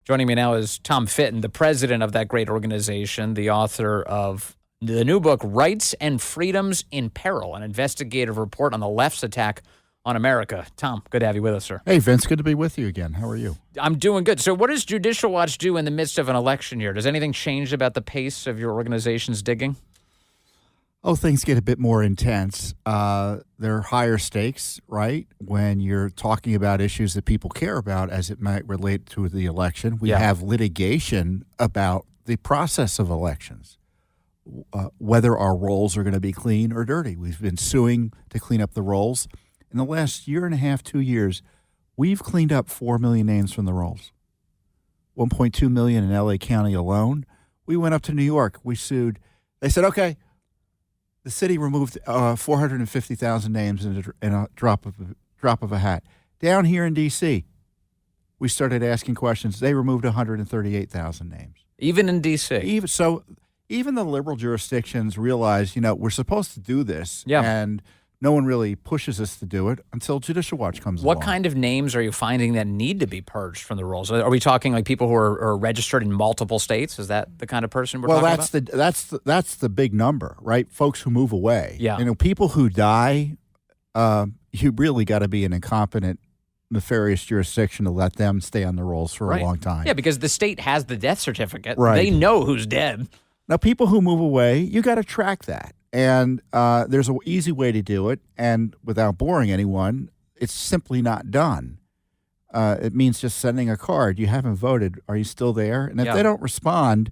Joining me now is Tom Fitton, the president of that great organization, the author of the new book, Rights and Freedoms in Peril, an investigative report on the left's attack on America. Tom, good to have you with us, sir. Hey, Vince, good to be with you again. How are you? I'm doing good. So what does Judicial Watch do in the midst of an election year? Does anything change about the pace of your organization's digging? Oh, things get a bit more intense. There are higher stakes, right? When you're talking about issues that people care about as it might relate to the election. We have litigation about the process of elections, whether our rolls are going to be clean or dirty. We've been suing to clean up the rolls. In the last year and a half, 2 years, we've cleaned up 4 million names from the rolls, 1.2 million in L.A. County alone. We went up to New York. We sued. They said, okay, the city removed 450,000 names in a drop of a hat. Down here in D.C., we started asking questions. They removed 138,000 names. Even in D.C.? Even the liberal jurisdictions realize, we're supposed to do this, Yeah. and no one really pushes us to do it until Judicial Watch comes along. What kind of names are you finding that need to be purged from the rolls? Are we talking like people who are registered in multiple states? Is that the kind of person we're talking about? That's the big number, right? Folks who move away. Yeah. People who die, you really got to be an incompetent, nefarious jurisdiction to let them stay on the rolls for a long time. Yeah, because the state has the death certificate. Right. They know who's dead. Now, people who move away, you got to track that. And there's an easy way to do it, and without boring anyone, it's simply not done. It means just sending a card. You haven't voted. Are you still there? And if they don't respond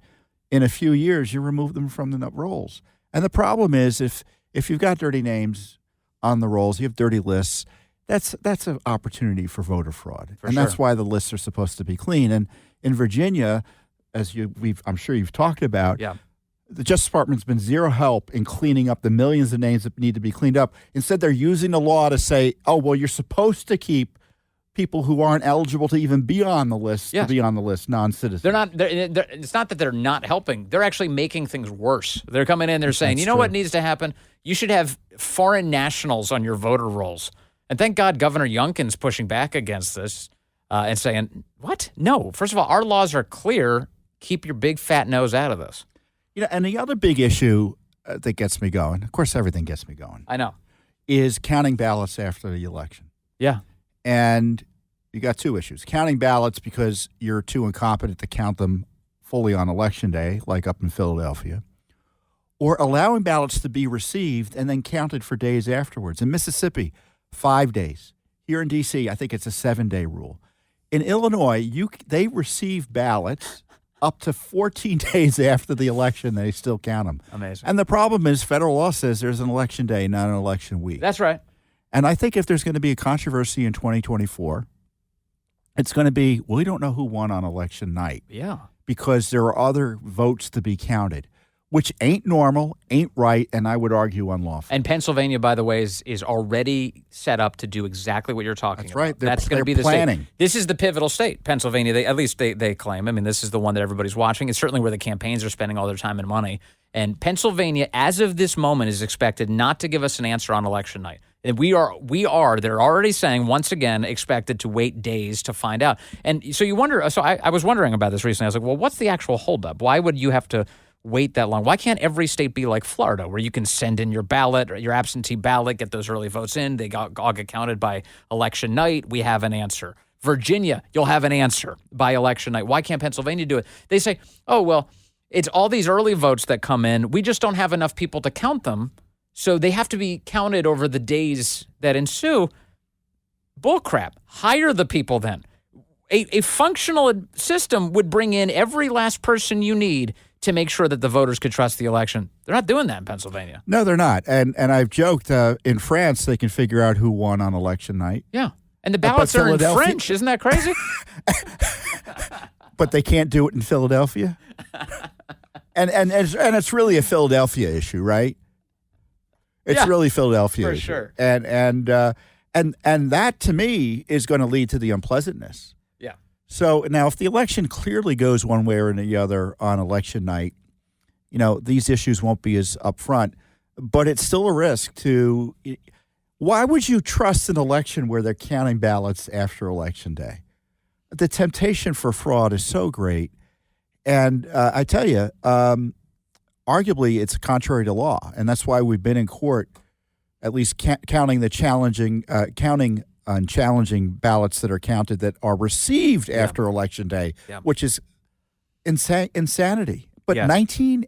in a few years, you remove them from the rolls. And the problem is if you've got dirty names on the rolls, you have dirty lists, that's an opportunity for voter fraud. That's why the lists are supposed to be clean. And in Virginia, as I'm sure you've talked about, the Justice Department's been zero help in cleaning up the millions of names that need to be cleaned up. Instead, they're using the law to say, oh, well, you're supposed to keep people who aren't eligible to even be on the list to be on the list, non-citizens. It's not that they're not helping. They're actually making things worse. They're coming in, they're saying, what needs to happen? You should have foreign nationals on your voter rolls. And thank God Governor Youngkin's pushing back against this and saying, what? No. First of all, our laws are clear. Keep your big fat nose out of this. And the other big issue that gets me going, of course everything gets me going, I know, is counting ballots after the election. Yeah. And you got two issues. Counting ballots because you're too incompetent to count them fully on Election Day, like up in Philadelphia, or allowing ballots to be received and then counted for days afterwards. In Mississippi, 5 days. Here in D.C., I think it's a 7-day rule. In Illinois, they receive ballots up to 14 days after the election, they still count them. Amazing. And the problem is federal law says there's an election day, not an election week. That's right. And I think if there's going to be a controversy in 2024, it's going to be, we don't know who won on election night. Yeah. Because there are other votes to be counted, which ain't normal, ain't right, and I would argue unlawful. And Pennsylvania, by the way, is already set up to do exactly what you're talking about. That's right. That's going to be the planning. state. This is the pivotal state, Pennsylvania. At least they claim. I mean, this is the one that everybody's watching. It's certainly where the campaigns are spending all their time and money. And Pennsylvania, as of this moment, is expected not to give us an answer on election night. And they're already saying, once again, expected to wait days to find out. And so you wonder, I was wondering about this recently. I was like, well, what's the actual holdup? Why would you have to wait that long? Why can't every state be like Florida, where you can send in your ballot or your absentee ballot, get those early votes in, they all get counted by election night, we have an answer. Virginia, you'll have an answer by election night. Why can't Pennsylvania do it? They say, oh, well, it's all these early votes that come in. We just don't have enough people to count them, so they have to be counted over the days that ensue. Bullcrap. Hire the people then. A functional system would bring in every last person you need to make sure that the voters could trust the election. They're not doing that in Pennsylvania. No, they're not. And I've joked, in France, they can figure out who won on election night. Yeah. And the ballots are in French. Isn't that crazy? But they can't do it in Philadelphia? and it's really a Philadelphia issue, right? It's really Philadelphia for issue. Sure. And that, to me, is going to lead to the unpleasantness. Yeah. So now, if the election clearly goes one way or the other on election night, these issues won't be as upfront. But it's still a risk to. Why would you trust an election where they're counting ballots after Election Day? The temptation for fraud is so great. And I tell you, arguably it's contrary to law. And that's why we've been in court, at least counting on challenging ballots that are counted that are received after Election Day, which is insanity. But 19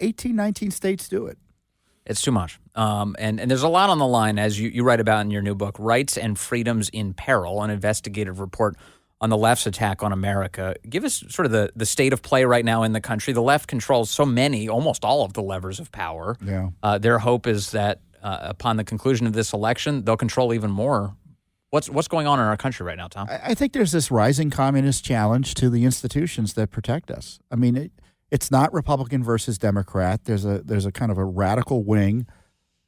states do it. It's too much. And there's a lot on the line, as you write about in your new book, Rights and Freedoms in Peril, an investigative report on the left's attack on America. Give us sort of the state of play right now in the country. The left controls so many, almost all of the levers of power. Yeah. Their hope is that upon the conclusion of this election, they'll control even more. What's going on in our country right now, Tom? I think there's this rising communist challenge to the institutions that protect us. I mean, it's not Republican versus Democrat. There's a kind of a radical wing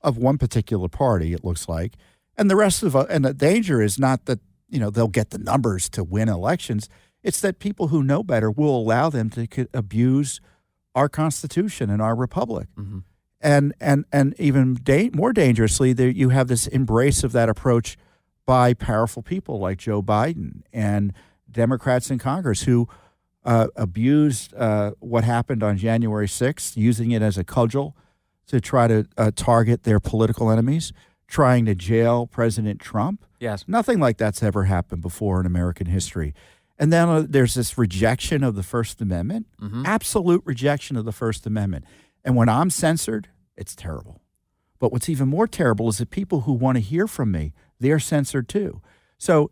of one particular party, it looks like. And the rest of and the danger is not that, they'll get the numbers to win elections. It's that people who know better will allow them to abuse our Constitution and our republic. Mm-hmm. And even more dangerously, you have this embrace of that approach by powerful people like Joe Biden and Democrats in Congress who abused what happened on January 6th, using it as a cudgel to try to target their political enemies, trying to jail President Trump. Yes. Nothing like that's ever happened before in American history. And then there's this rejection of the First Amendment, absolute rejection of the First Amendment. And when I'm censored, it's terrible. But what's even more terrible is that people who want to hear from me, they're censored too. So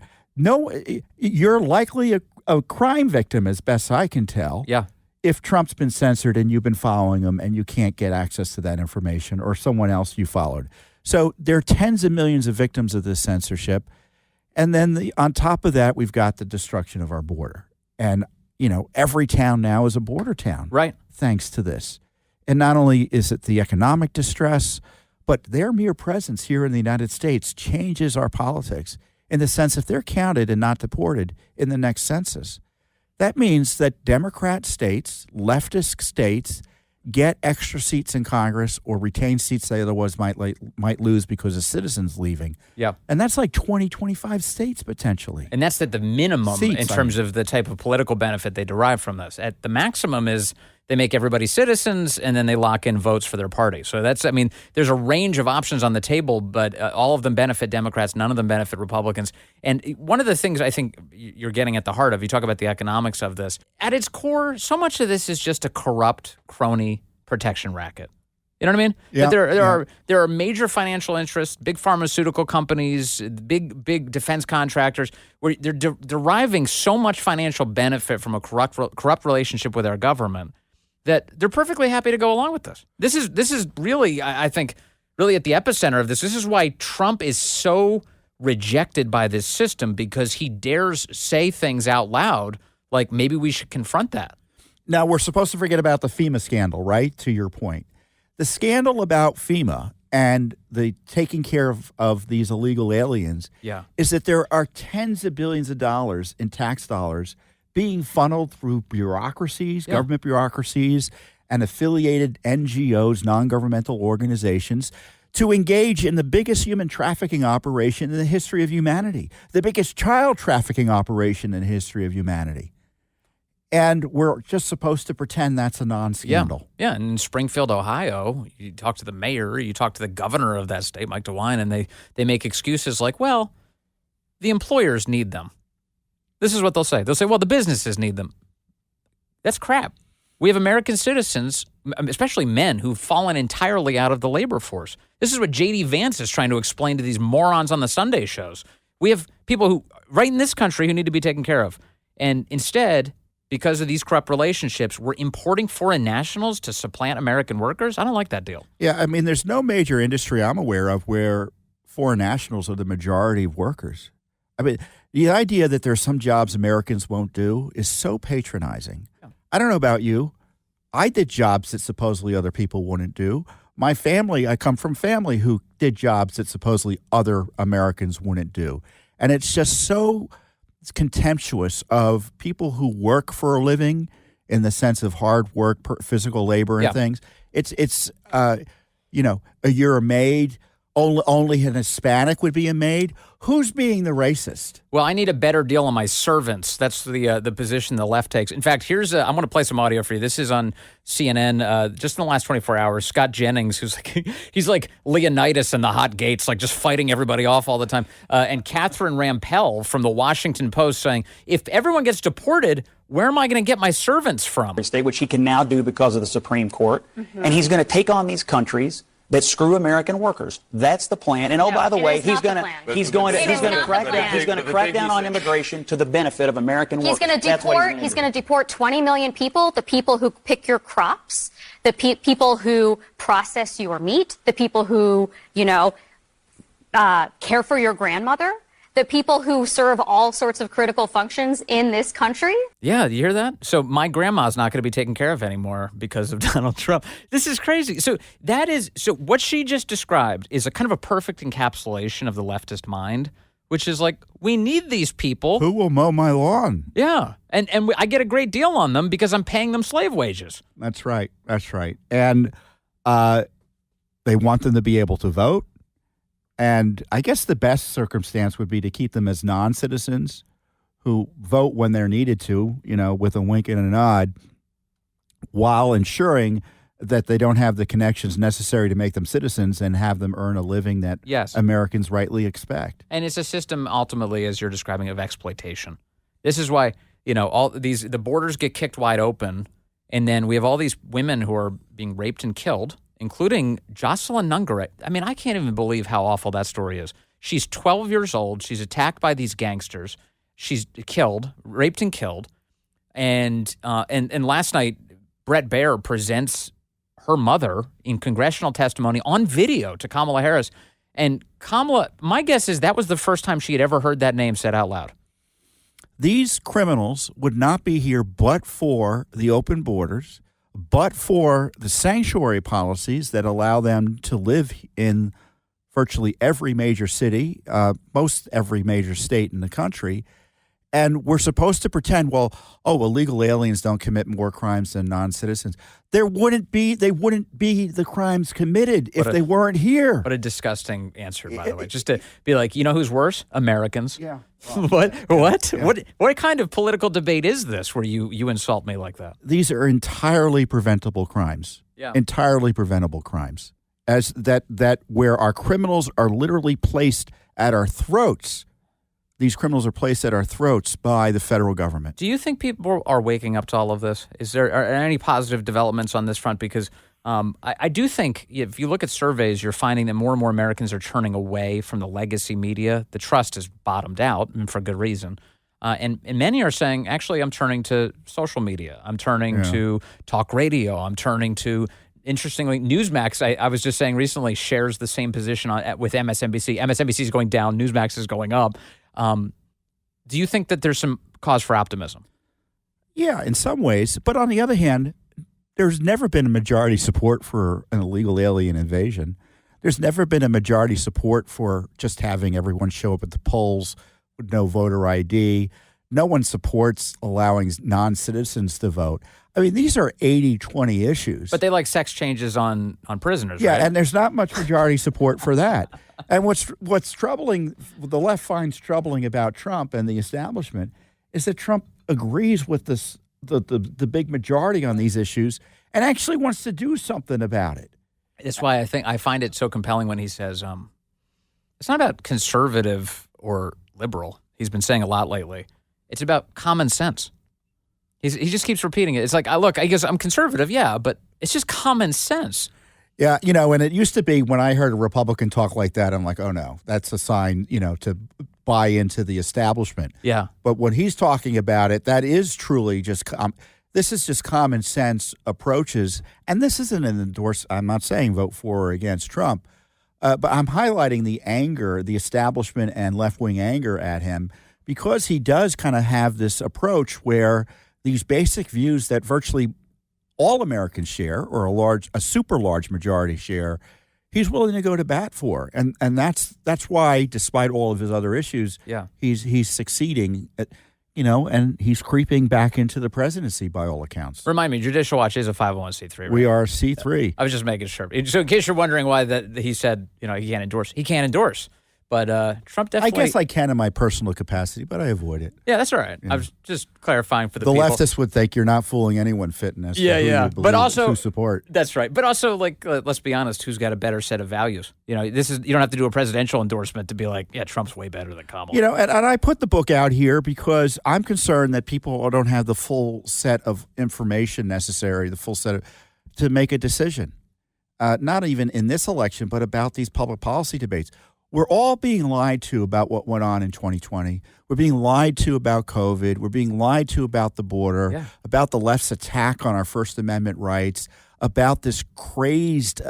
you're likely a crime victim, as best I can tell. Yeah. If Trump's been censored and you've been following him and you can't get access to that information, or someone else you followed. So there are tens of millions of victims of this censorship. And then on top of that, we've got the destruction of our border. And, every town now is a border town. Right. Thanks to this. And not only is it the economic distress, but their mere presence here in the United States changes our politics in the sense if they're counted and not deported in the next census. That means that Democrat states, leftist states, get extra seats in Congress or retain seats they otherwise might lose because of citizens leaving. Yeah. And that's like 25 states potentially. And that's at the minimum in terms of the type of political benefit they derive from this. At the maximum is they make everybody citizens and then they lock in votes for their party. So there's a range of options on the table, but all of them benefit Democrats. None of them benefit Republicans. And one of the things I think you're getting at the heart of, you talk about the economics of this, at its core, so much of this is just a corrupt crony protection racket. You know what I mean? Yeah, there are major financial interests, big pharmaceutical companies, big defense contractors, where they're deriving so much financial benefit from a corrupt relationship with our government that they're perfectly happy to go along with this. This is really, I think, really at the epicenter of this. This is why Trump is so rejected by this system, because he dares say things out loud like maybe we should confront that. Now, we're supposed to forget about the FEMA scandal, right? To your point. The scandal about FEMA and the taking care of these illegal aliens is that there are tens of billions of dollars in tax dollars being funneled through bureaucracies, government bureaucracies, and affiliated NGOs, non-governmental organizations, to engage in the biggest human trafficking operation in the history of humanity, the biggest child trafficking operation in the history of humanity. And we're just supposed to pretend that's a non-scandal. Yeah, and in Springfield, Ohio, you talk to the mayor, you talk to the governor of that state, Mike DeWine, and they make excuses like, well, the employers need them. This is what they'll say. They'll say, well, the businesses need them. That's crap. We have American citizens, especially men, who've fallen entirely out of the labor force. This is what J.D. Vance is trying to explain to these morons on the Sunday shows. We have people who, right in this country, who need to be taken care of. And instead, because of these corrupt relationships, we're importing foreign nationals to supplant American workers? I don't like that deal. Yeah, I mean, there's no major industry I'm aware of where foreign nationals are the majority of workers. I mean, the idea that there's some jobs Americans won't do is so patronizing. Yeah. I don't know about you. I did jobs that supposedly other people wouldn't do. My family, I come from family who did jobs that supposedly other Americans wouldn't do. And it's just so contemptuous of people who work for a living in the sense of hard work, physical labor and things. You're a maid. Only an Hispanic would be a maid? Who's being the racist? Well, I need a better deal on my servants. That's the position the left takes. In fact, I'm going to play some audio for you. This is on CNN just in the last 24 hours. Scott Jennings, he's like Leonidas in the hot gates, like just fighting everybody off all the time. And Catherine Rampell from the Washington Post saying, if everyone gets deported, where am I going to get my servants from? State, which he can now do because of the Supreme Court. And he's going to take on these countries that screw American workers. That's the plan. And by the way, he's going to crack down on immigration to the benefit of American workers. He's going to deport 20 million people, the people who pick your crops, the people who process your meat, the people who, care for your grandmother, the people who serve all sorts of critical functions in this country. Yeah, you hear that? So my grandma's not going to be taken care of anymore because of Donald Trump. This is crazy. So what she just described is a kind of a perfect encapsulation of the leftist mind, which is like, we need these people. Who will mow my lawn? Yeah. And I get a great deal on them because I'm paying them slave wages. That's right. And they want them to be able to vote. And I guess the best circumstance would be to keep them as non-citizens who vote when they're needed to, with a wink and a nod, while ensuring that they don't have the connections necessary to make them citizens and have them earn a living that Americans rightly expect. And it's a system, ultimately, as you're describing, of exploitation. This is why, the borders get kicked wide open, and then we have all these women who are being raped and killed, including Jocelyn Nungaret. I mean, I can't even believe how awful that story is. She's 12 years old. She's attacked by these gangsters. She's raped and killed. And last night, Brett Baier presents her mother in congressional testimony on video to Kamala Harris. And Kamala, my guess is that was the first time she had ever heard that name said out loud. These criminals would not be here but for the open borders, but for the sanctuary policies that allow them to live in virtually every major city, most every major state in the country. And we're supposed to pretend, illegal aliens don't commit more crimes than non-citizens. They wouldn't be the crimes committed if they weren't here. What a disgusting answer, by the way. Just to be like, who's worse? Americans. Yeah. What? Yeah. What kind of political debate is this where you insult me like that? These are entirely preventable crimes. Yeah. Entirely preventable crimes. As that where our criminals are literally placed at our throats. These criminals are placed at our throats by the federal government. Do you think people are waking up to all of this? Are any positive developments on this front? Because I do think if you look at surveys, you're finding that more and more Americans are turning away from the legacy media. The trust has bottomed out, and for good reason. And many are saying, actually, I'm turning to social media. I'm turning to talk radio. I'm turning to, interestingly, Newsmax, I was just saying recently, shares the same position with MSNBC. MSNBC is going down. Newsmax is going up. Do you think that there's some cause for optimism? Yeah, in some ways. But on the other hand, there's never been a majority support for an illegal alien invasion. There's never been a majority support for just having everyone show up at the polls with no voter ID. No one supports allowing non-citizens to vote. I mean, these are 80-20 issues. But they like sex changes on prisoners, yeah, right? And there's not much majority support for that. And what's troubling, the left finds troubling about Trump and the establishment is that Trump agrees with the big majority on these issues and actually wants to do something about it. That's why I find it so compelling when he says, it's not about conservative or liberal. He's been saying a lot lately. It's about common sense. He just keeps repeating it. It's like, I guess I'm conservative, yeah, but it's just common sense. Yeah, and it used to be when I heard a Republican talk like that, I'm like, oh no, that's a sign, to buy into the establishment. Yeah. But when he's talking about it, that is truly just, this is just common sense approaches. And this isn't an endorsement. I'm not saying vote for or against Trump, but I'm highlighting the anger, the establishment and left-wing anger at him, because he does kind of have this approach where these basic views that virtually all Americans share, or a super large majority share, he's willing to go to bat for, and that's why, despite all of his other issues, he's succeeding. and he's creeping back into the presidency by all accounts. Remind me, Judicial Watch is a 501c3, right? We are C3. I was just making sure. So in case you're wondering why that he said, he can't endorse. He can't endorse. But Trump definitely... I guess I can in my personal capacity, but I avoid it. Yeah, that's all right. I was just clarifying for the people. The leftists would think you're not fooling anyone, Fitton, as to who you believe, but also, who support. That's right. But also, let's be honest, who's got a better set of values? You don't have to do a presidential endorsement to be like, yeah, Trump's way better than Kamala. And I put the book out here because I'm concerned that people don't have the full set of information necessary, to make a decision. Not even in this election, but about these public policy debates. We're all being lied to about what went on in 2020. We're being lied to about COVID. We're being lied to about the border, about the left's attack on our First Amendment rights, about this crazed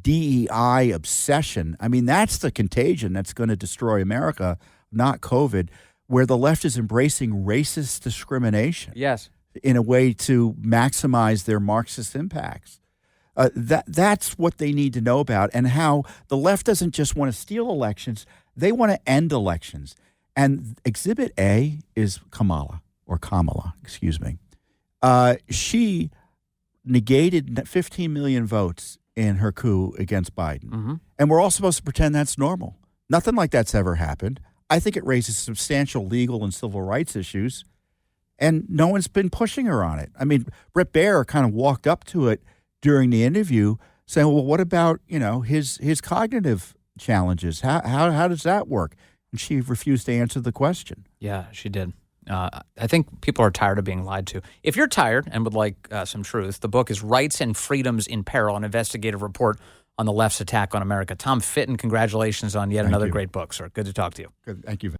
DEI obsession. I mean, that's the contagion that's going to destroy America, not COVID, where the left is embracing racist discrimination. Yes. In a way to maximize their Marxist impacts. That's what they need to know about, and how the left doesn't just want to steal elections, they want to end elections. And Exhibit A is Kamala, excuse me. She negated 15 million votes in her coup against Biden. Mm-hmm. And we're all supposed to pretend that's normal. Nothing like that's ever happened. I think it raises substantial legal and civil rights issues, and no one's been pushing her on it. I mean, Bret Baier kind of walked up to it during the interview saying, well, what about, his cognitive challenges? How does that work? And she refused to answer the question. Yeah, she did. I think people are tired of being lied to. If you're tired and would like some truth, the book is Rights and Freedoms in Peril, an investigative report on the left's attack on America. Tom Fitton, congratulations on yet another great book, sir. Good to talk to you. Good. Thank you.